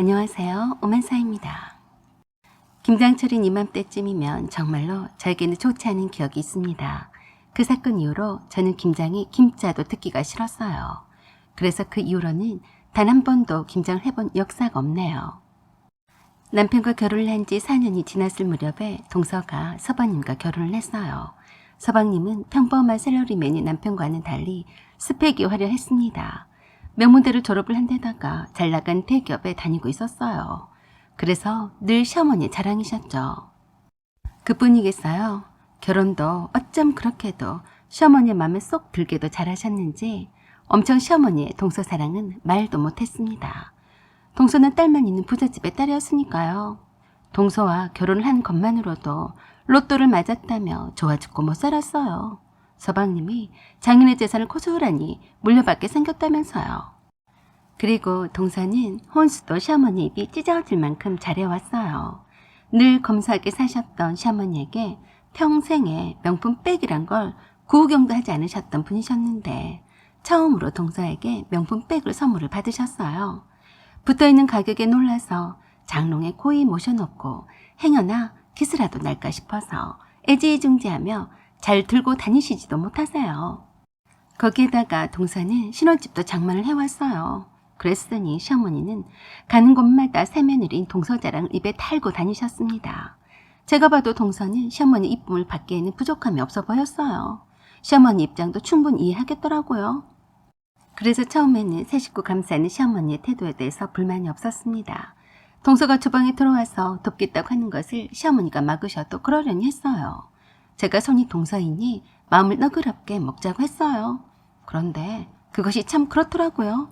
안녕하세요. 오만사입니다. 김장철인 이맘때쯤이면 정말로 저에게는 좋지 않은 기억이 있습니다. 그 사건 이후로 저는 김장이 김자도 듣기가 싫었어요. 그래서 그 이후로는 단 한 번도 김장을 해본 역사가 없네요. 남편과 결혼을 한 지 4년이 지났을 무렵에 동서가 서방님과 결혼을 했어요. 서방님은 평범한 샐러리맨인 남편과는 달리 스펙이 화려했습니다. 명문대를 졸업을 한 데다가 잘나간 대기업에 다니고 있었어요. 그래서 늘 시어머니의 자랑이셨죠. 그뿐이겠어요. 결혼도 어쩜 그렇게도 시어머니의 마음에 쏙 들게도 잘하셨는지 엄청 시어머니의 동서 사랑은 말도 못했습니다. 동서는 딸만 있는 부잣집의 딸이었으니까요. 동서와 결혼을 한 것만으로도 로또를 맞았다며 좋아 죽고 못 살았어요. 서방님이 장인의 재산을 고스란히 물려받게 생겼다면서요. 그리고 동서는 혼수도 시어머니 입이 찢어질 만큼 잘해왔어요. 늘 검소하게 사셨던 시어머니에게 평생에 명품백이란 걸 구경도 하지 않으셨던 분이셨는데 처음으로 동서에게 명품백을 선물을 받으셨어요. 붙어있는 가격에 놀라서 장롱에 고이 모셔놓고 행여나 기스라도 날까 싶어서 애지중지하며 잘 들고 다니시지도 못하세요. 거기에다가 동서는 신혼집도 장만을 해왔어요. 그랬으니 시어머니는 가는 곳마다 새며느리인 동서 자랑을 입에 달고 다니셨습니다. 제가 봐도 동서는 시어머니 이쁨을 받기에는 부족함이 없어 보였어요. 시어머니 입장도 충분히 이해하겠더라고요. 그래서 처음에는 새 식구 감싸는 시어머니의 태도에 대해서 불만이 없었습니다. 동서가 주방에 들어와서 돕겠다고 하는 것을 시어머니가 막으셔도 그러려니 했어요. 제가 손이 동서이니 마음을 너그럽게 먹자고 했어요. 그런데 그것이 참 그렇더라고요.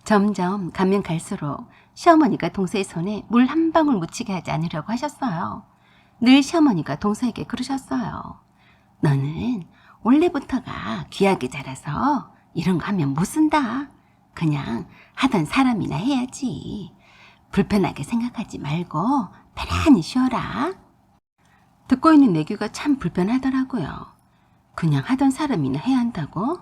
점점 가면 갈수록 시어머니가 동서의 손에 물 한 방울 묻히게 하지 않으려고 하셨어요. 늘 시어머니가 동서에게 그러셨어요. 너는 원래부터가 귀하게 자라서 이런 거 하면 못 쓴다. 그냥 하던 사람이나 해야지. 불편하게 생각하지 말고 편안히 쉬어라. 듣고 있는 내 귀가 참 불편하더라고요. 그냥 하던 사람이나 해야 한다고?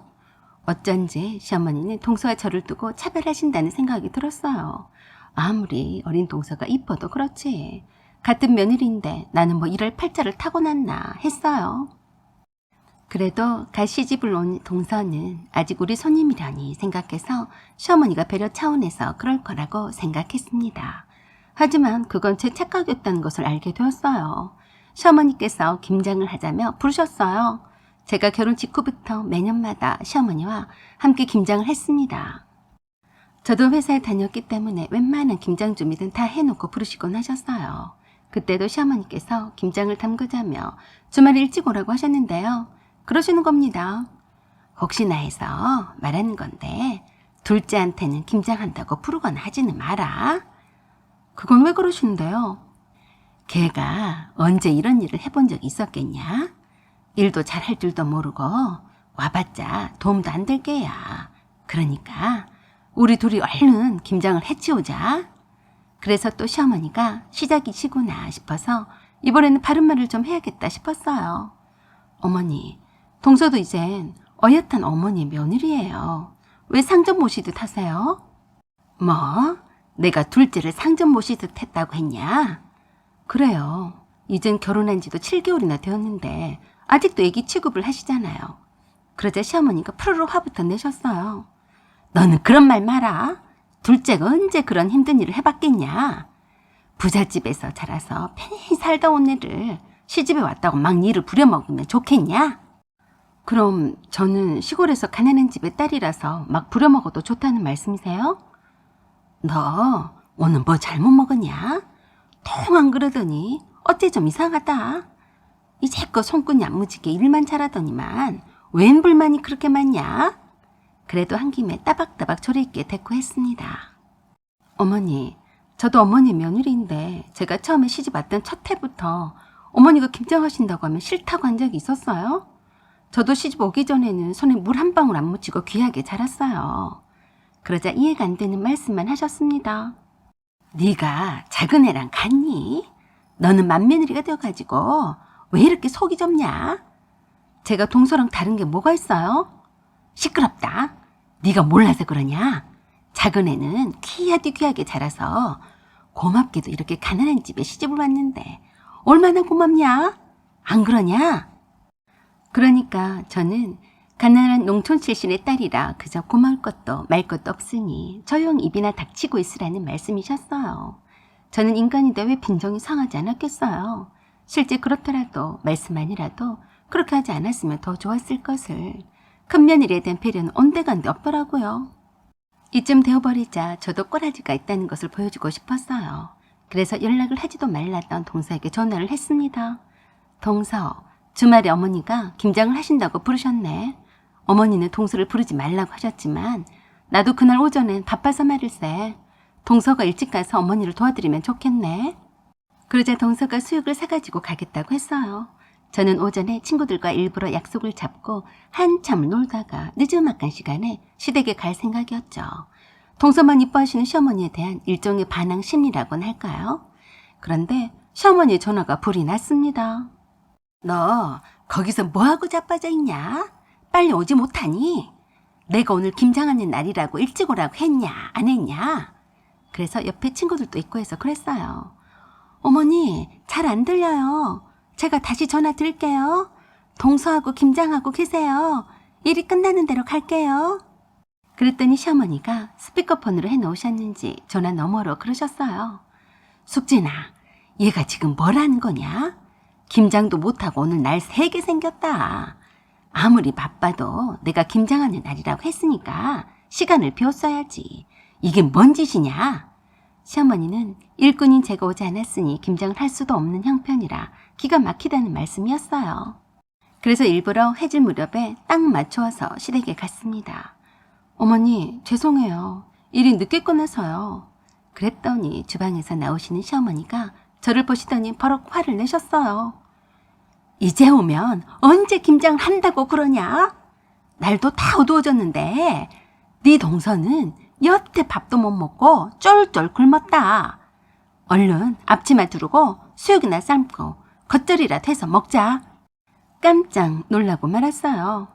어쩐지 시어머니는 동서와 저를 두고 차별하신다는 생각이 들었어요. 아무리 어린 동서가 이뻐도 그렇지. 같은 며느리인데 나는 뭐 이럴 팔자를 타고났나 했어요. 그래도 갓 시집을 온 동서는 아직 우리 손님이라니 생각해서 시어머니가 배려 차원에서 그럴 거라고 생각했습니다. 하지만 그건 제 착각이었다는 것을 알게 되었어요. 시어머니께서 김장을 하자며 부르셨어요. 제가 결혼 직후부터 매년마다 시어머니와 함께 김장을 했습니다. 저도 회사에 다녔기 때문에 웬만한 김장 준비는 다 해놓고 부르시곤 하셨어요. 그때도 시어머니께서 김장을 담그자며 주말에 일찍 오라고 하셨는데요. 그러시는 겁니다. 혹시나 해서 말하는 건데 둘째한테는 김장한다고 부르거나 하지는 마라. 그건 왜 그러시는데요? 걔가 언제 이런 일을 해본 적이 있었겠냐? 일도 잘할 줄도 모르고 와봤자 도움도 안 될 게야. 그러니까 우리 둘이 얼른 김장을 해치우자. 그래서 또 시어머니가 시작이시구나 싶어서 이번에는 바른 말을 좀 해야겠다 싶었어요. 어머니, 동서도 이젠 어엿한 어머니의 며느리예요. 왜 상전 모시듯 하세요? 뭐? 내가 둘째를 상전 모시듯 했다고 했냐? 그래요. 이젠 결혼한 지도 7개월이나 되었는데 아직도 애기 취급을 하시잖아요. 그러자 시어머니가 푸르르 화부터 내셨어요. 너는 그런 말 마라. 둘째가 언제 그런 힘든 일을 해봤겠냐. 부잣집에서 자라서 편히 살다 온 애를 시집에 왔다고 막 일을 부려먹으면 좋겠냐? 그럼 저는 시골에서 가난한 집의 딸이라서 막 부려먹어도 좋다는 말씀이세요? 너 오늘 뭐 잘못 먹었냐? 통 안 그러더니 어째 좀 이상하다. 이제껏 손끝이 안 무지게 일만 잘하더니만 웬 불만이 그렇게 많냐? 그래도 한 김에 따박따박 조리 있게 대꾸했습니다. 어머니, 저도 어머니 며느리인데 제가 처음에 시집 왔던 첫 해부터 어머니가 김장하신다고 하면 싫다고 한 적이 있었어요? 저도 시집 오기 전에는 손에 물 한 방울 안 묻히고 귀하게 자랐어요. 그러자 이해가 안 되는 말씀만 하셨습니다. 네가 작은 애랑 같니? 너는 맏며느리가 되어가지고 왜 이렇게 속이 좁냐? 제가 동서랑 다른 게 뭐가 있어요? 시끄럽다. 네가 몰라서 그러냐? 작은 애는 귀하디 귀하게 자라서 고맙게도 이렇게 가난한 집에 시집을 왔는데 얼마나 고맙냐? 안 그러냐? 그러니까 저는 가난한 농촌 출신의 딸이라 그저 고마울 것도 말 것도 없으니 조용 입이나 닥치고 있으라는 말씀이셨어요. 저는 인간인데 왜 빈정이 상하지 않았겠어요. 실제 그렇더라도 말씀만이라도 그렇게 하지 않았으면 더 좋았을 것을. 큰 며느리에 대한 배려는 온데간데 없더라고요. 이쯤 되어버리자 저도 꼬라지가 있다는 것을 보여주고 싶었어요. 그래서 연락을 하지도 말랐던 동서에게 전화를 했습니다. 동서, 주말에 어머니가 김장을 하신다고 부르셨네. 어머니는 동서를 부르지 말라고 하셨지만 나도 그날 오전엔 바빠서 말일세. 동서가 일찍 가서 어머니를 도와드리면 좋겠네. 그러자 동서가 수육을 사가지고 가겠다고 했어요. 저는 오전에 친구들과 일부러 약속을 잡고 한참 놀다가 늦은막간 시간에 시댁에 갈 생각이었죠. 동서만 이뻐하시는 시어머니에 대한 일종의 반항 심리라고는 할까요? 그런데 시어머니의 전화가 불이 났습니다. 너 거기서 뭐하고 자빠져 있냐? 빨리 오지 못하니? 내가 오늘 김장하는 날이라고 일찍 오라고 했냐? 안 했냐? 그래서 옆에 친구들도 있고 해서 그랬어요. 어머니, 잘 안 들려요. 제가 다시 전화 드릴게요. 동서하고 김장하고 계세요. 일이 끝나는 대로 갈게요. 그랬더니 시어머니가 스피커폰으로 해놓으셨는지 전화 너머로 그러셨어요. 숙진아, 얘가 지금 뭐라는 거냐? 김장도 못하고 오늘 날 3개 생겼다. 아무리 바빠도 내가 김장하는 날이라고 했으니까 시간을 비웠어야지. 이게 뭔 짓이냐? 시어머니는 일꾼인 제가 오지 않았으니 김장을 할 수도 없는 형편이라 기가 막히다는 말씀이었어요. 그래서 일부러 해질 무렵에 딱 맞춰서 시댁에 갔습니다. 어머니, 죄송해요. 일이 늦게 끝나서요. 그랬더니 주방에서 나오시는 시어머니가 저를 보시더니 버럭 화를 내셨어요. 이제 오면 언제 김장을 한다고 그러냐? 날도 다 어두워졌는데 네 동서는 여태 밥도 못 먹고 쫄쫄 굶었다. 얼른 앞치마 두르고 수육이나 삶고 겉절이라도 해서 먹자. 깜짝 놀라고 말았어요.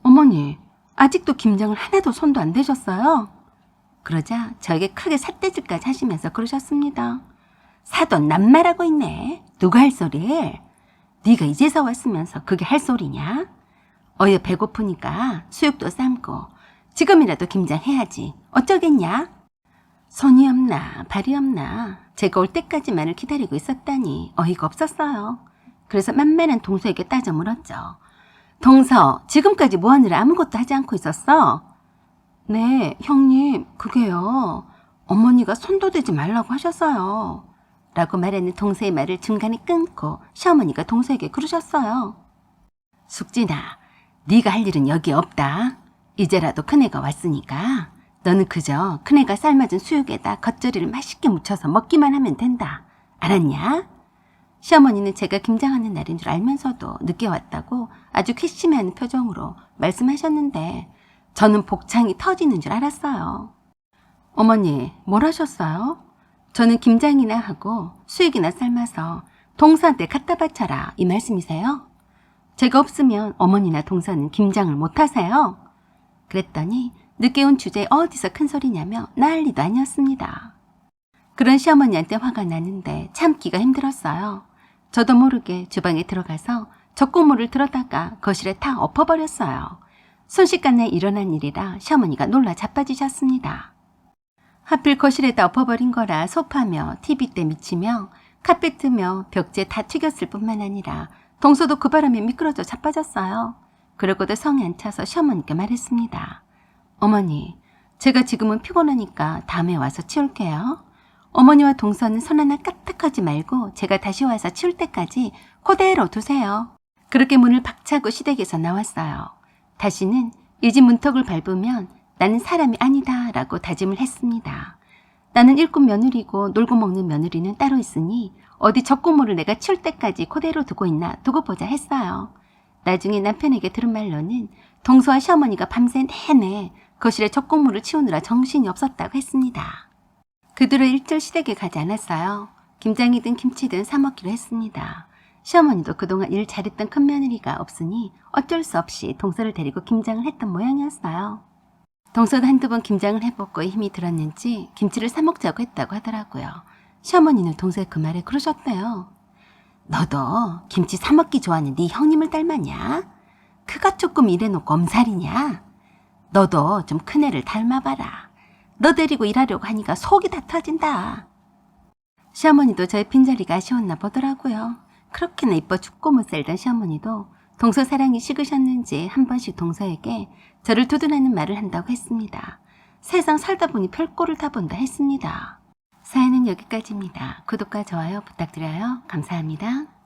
어머니, 아직도 김장을 하나도 손도 안 대셨어요? 그러자 저에게 크게 삿대질까지 하시면서 그러셨습니다. 사돈 남말하고 있네. 누가 할 소리를? 네가 이제서 왔으면서 그게 할 소리냐? 어여 배고프니까 수육도 삶고 지금이라도 김장해야지. 어쩌겠냐? 손이 없나 발이 없나 제가 올 때까지만을 기다리고 있었다니 어이가 없었어요. 그래서 만만한 동서에게 따져 물었죠. 동서, 지금까지 뭐하느라 아무것도 하지 않고 있었어? 네, 형님, 그게요. 어머니가 손도 대지 말라고 하셨어요. 라고 말하는 동서의 말을 중간에 끊고 시어머니가 동서에게 그러셨어요. 숙진아, 네가 할 일은 여기 없다. 이제라도 큰애가 왔으니까 너는 그저 큰애가 삶아준 수육에다 겉절이를 맛있게 묻혀서 먹기만 하면 된다. 알았냐? 시어머니는 제가 김장하는 날인 줄 알면서도 늦게 왔다고 아주 괘씸해하는 표정으로 말씀하셨는데 저는 복창이 터지는 줄 알았어요. 어머니, 뭘 하셨어요? 저는 김장이나 하고 수육이나 삶아서 동서한테 갖다 바쳐라 이 말씀이세요? 제가 없으면 어머니나 동서는 김장을 못 하세요? 그랬더니 늦게 온 주제에 어디서 큰 소리냐며 난리도 아니었습니다. 그런 시어머니한테 화가 나는데 참기가 힘들었어요. 저도 모르게 주방에 들어가서 젖국물을 들어다가 거실에 다 엎어버렸어요. 순식간에 일어난 일이라 시어머니가 놀라 자빠지셨습니다. 하필 거실에다 엎어버린 거라 소파며 TV대 미치며 카페트며 벽지에 다 튀겼을 뿐만 아니라 동서도 그 바람에 미끄러져 자빠졌어요. 그러고도 성이 안 차서 시어머니께 말했습니다. 어머니, 제가 지금은 피곤하니까 다음에 와서 치울게요. 어머니와 동서는 손 하나 까딱하지 말고 제가 다시 와서 치울 때까지 그대로 두세요. 그렇게 문을 박차고 시댁에서 나왔어요. 다시는 이 집 문턱을 밟으면 나는 사람이 아니다 라고 다짐을 했습니다. 나는 일꾼 며느리고 놀고 먹는 며느리는 따로 있으니 어디 젖국물을 내가 치울 때까지 그대로 두고 있나 두고 보자 했어요. 나중에 남편에게 들은 말로는 동서와 시어머니가 밤새 내내 거실에 젖국물을 치우느라 정신이 없었다고 했습니다. 그 뒤로 일절 시댁에 가지 않았어요. 김장이든 김치든 사 먹기로 했습니다. 시어머니도 그동안 일 잘했던 큰며느리가 없으니 어쩔 수 없이 동서를 데리고 김장을 했던 모양이었어요. 동서도 한두 번 김장을 해먹고 힘이 들었는지 김치를 사 먹자고 했다고 하더라고요. 시어머니는 동서의 그 말에 그러셨대요. 너도 김치 사 먹기 좋아하는 네 형님을 닮았냐? 그가 조금 일해놓고 엄살이냐? 너도 좀 큰애를 닮아봐라. 너 데리고 일하려고 하니까 속이 다 터진다. 시어머니도 저의 빈자리가 아쉬웠나 보더라고요. 그렇게나 이뻐 죽고 못 살던 시어머니도 동서 사랑이 식으셨는지 한 번씩 동서에게 저를 두둔하는 말을 한다고 했습니다. 세상 살다 보니 별꼴을 다 본다 했습니다. 사연은 여기까지입니다. 구독과 좋아요 부탁드려요. 감사합니다.